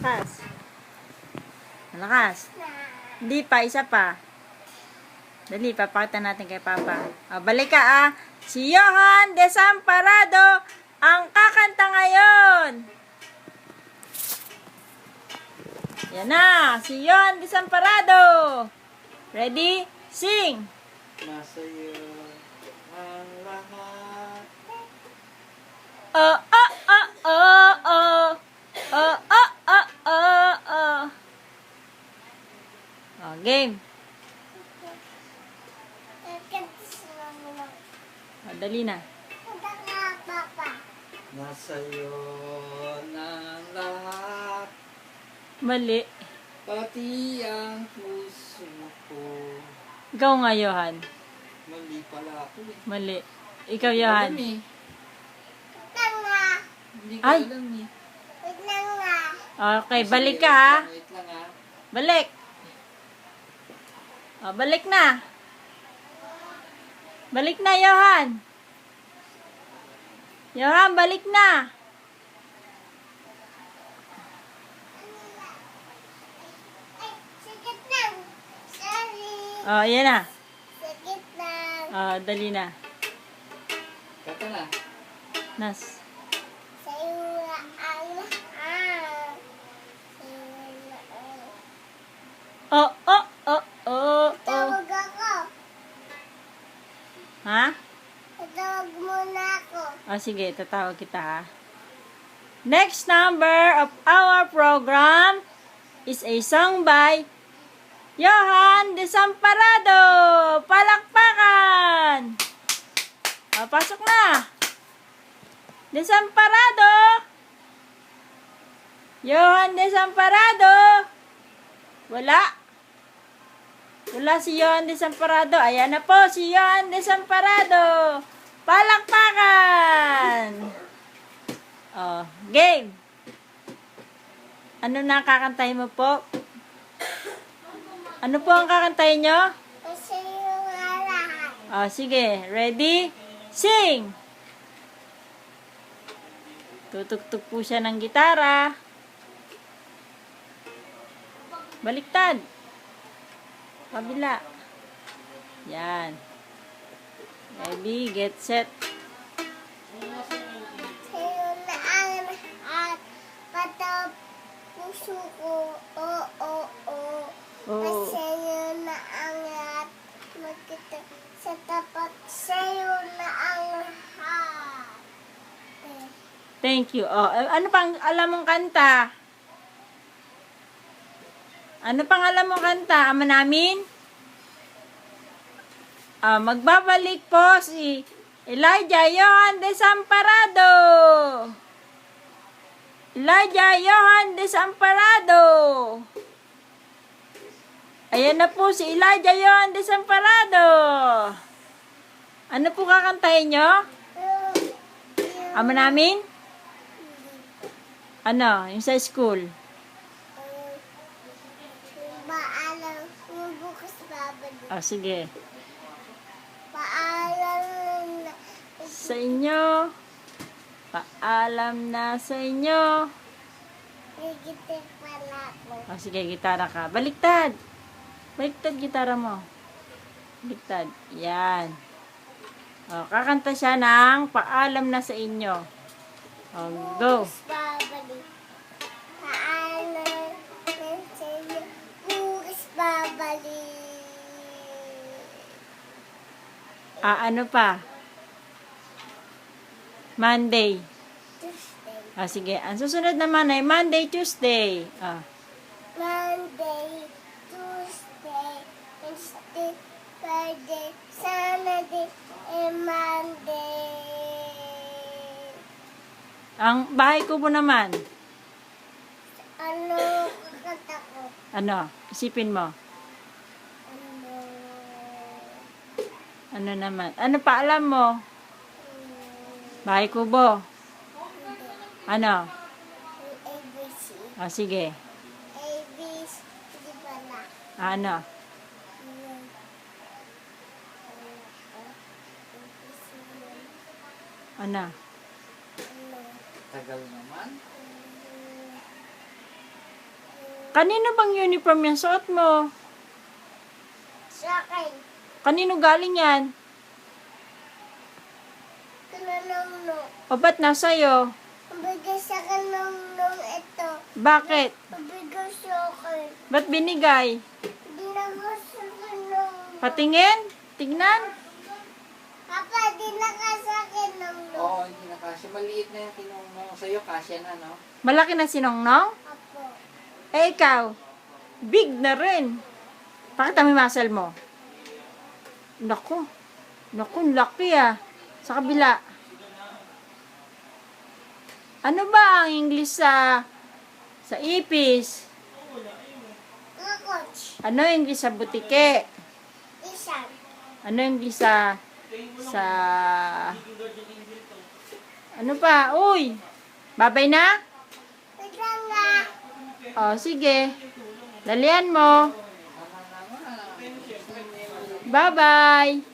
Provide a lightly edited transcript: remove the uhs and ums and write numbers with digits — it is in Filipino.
Malakas. Malakas. Hindi pa, isa pa. Dali, papakita natin kay Papa. Balik ka Si Johan Desamparado ang kakanta ngayon. Yan na, si Johan Desamparado. Ready? Sing! Nasa iyo ang lahat. Oh, oh, oh, oh, oh. Oh, oh, oh, oh, oh. Game. Dali na. Nasa iyo ang lahat. Mali. Pati ang puso ko. Ikaw nga, Johan. Mali pala ako eh. Mali. Ikaw, Johan. Alam eh. Hindi ko Ay. alam eh. Okay, balik ka ha. Wait lang ha. Balik. Balik na. Balik na, Johan. Johan, balik na. Yan na. Dali na. Kata na. Nas. Oh, oh, oh, oh, oh. Tawag ako. Ha? Tawag muna ako. Sige, tatawag kita ha. Next number of our program is a song by Johan Desamparado. Palakpakan! Pasok na! Desamparado! Johan Desamparado! Wala! Wala si Johan Desamparado. Ayan na po si Johan Desamparado. Palakpakan! Game! Ano na kakantahin mo po? Ano po ang kakantahin nyo? Kasi yung lahat. Sige. Ready? Sing! Tutugtog po siya ng gitara. Baliktad. Kabila. Yan. Ready, get set. Sa'yo na ang lahat. Pata puso ko. Oh, oh, oh. Oh. Sa'yo na ang lahat. Magkita sa tapat. Sa'yo na ang lahat. Thank you. Ano pang alam mong kanta? Ano pang alam mong kanta? Ama namin? Magbabalik po si Elijah Johan Desamparado. Elijah Johan Desamparado. Ayan na po si Elijah Johan Desamparado. Ano po kakantahin nyo? Ama namin? Ano? Yung sa school? Paalam. Yung bukas babalik. Sige. Paalam na. Sa inyo. Paalam na sa inyo. Nagitik pala ako. Sige, gitara ka. Baliktad. Baliktad gitara mo. Baliktad. Yan. Kakanta siya ng paalam na sa inyo. Go. Bukas babalik. Paalam na sa'yo. Bukas babalik. Ano pa? Monday. Tuesday. Sige. Ang susunod naman ay Monday, Tuesday. Monday, Tuesday, Wednesday, Friday, Saturday, and Monday. Ang bahay kubo naman. Ano kakanta ko? Ano? Isipin mo. Ano? Ano naman? Ano pa alam mo? Bahay kubo. Ano? ABC. Sige. ABC, di ba na? Ano? Ano? Tagal naman. Kanino bang uniform yung suot mo? Sa akin. Kanino galing yan? Kinanong-nong. O ba't nasa'yo? Mabigay sa akin nong ito. Bakit? Mabigay sa akin. Ba't binigay? Dinagos sa akin nong. Patingin? Tignan? Papa, dinagas sa akin nong. Oo, hindi na kasya. Maliit na yung kinunong sa'yo. Kasya na, no? Malaki na sinongnong? Apo. Eh ikaw, big na rin. Pakita mo yung muscle mo. Naku. Naku, laki ah. Sa kabila. Ano ba ang English sa ipis? Coach. Ano ang English sa butike? Isan. Ano ang English sa ano pa? Uy! Babay na? Wait lang nga. O, sige. Dalian mo. Tama naman. Bye-bye!